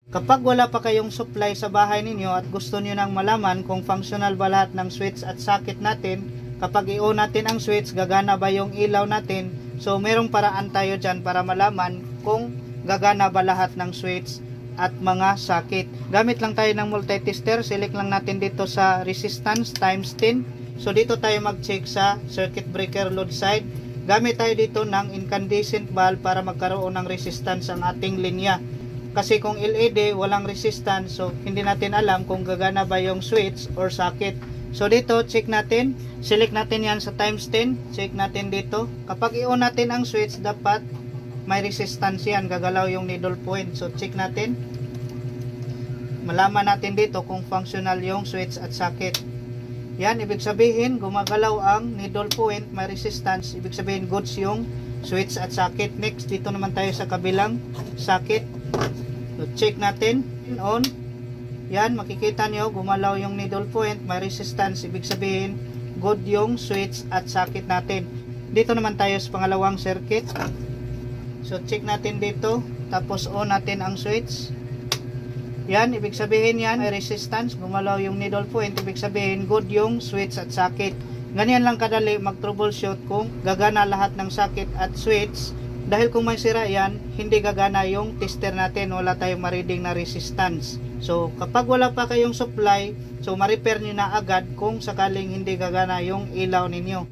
Kapag wala pa kayong supply sa bahay ninyo at gusto niyo nang malaman kung functional ba lahat ng switch at socket natin, kapag i-on natin ang switch, gagana ba yung ilaw natin? So merong paraan tayo dyan para malaman kung gagana ba lahat ng switch at mga socket. Gamit lang tayo ng multi-tester, select lang natin dito sa resistance times 10. So dito tayo mag-check sa circuit breaker load side. Gamit tayo dito ng incandescent bulb para magkaroon ng resistance ang ating linya. Kasi kung LED walang resistance, so hindi natin alam kung gagana ba yung switch or socket. So dito check natin, select natin yan sa times 10, check natin dito. Kapag i-on natin ang switch, dapat may resistance yan, gagalaw yung needle point. So check natin, malaman natin dito kung functional yung switch at socket. Yan, ibig sabihin gumagalaw ang needle point, may resistance, ibig sabihin goods yung switch at socket. Next, dito naman tayo sa kabilang socket. So check natin, on. Yan, makikita nyo gumalaw yung needle point, may resistance, ibig sabihin good yung switch at socket natin. Dito naman tayo sa pangalawang circuit. So check natin dito, tapos on natin ang switch. Yan, ibig sabihin yan, may resistance, gumalaw yung needle point, ibig sabihin good yung switch at socket. Ganyan lang kadali mag-troubleshoot kung gagana lahat ng socket at switch. Dahil kung may sira yan, hindi gagana yung tester natin, wala tayong ma-reading na resistance. So kapag wala pa kayong supply, so ma-repair nyo na agad kung sakaling hindi gagana yung ilaw ninyo.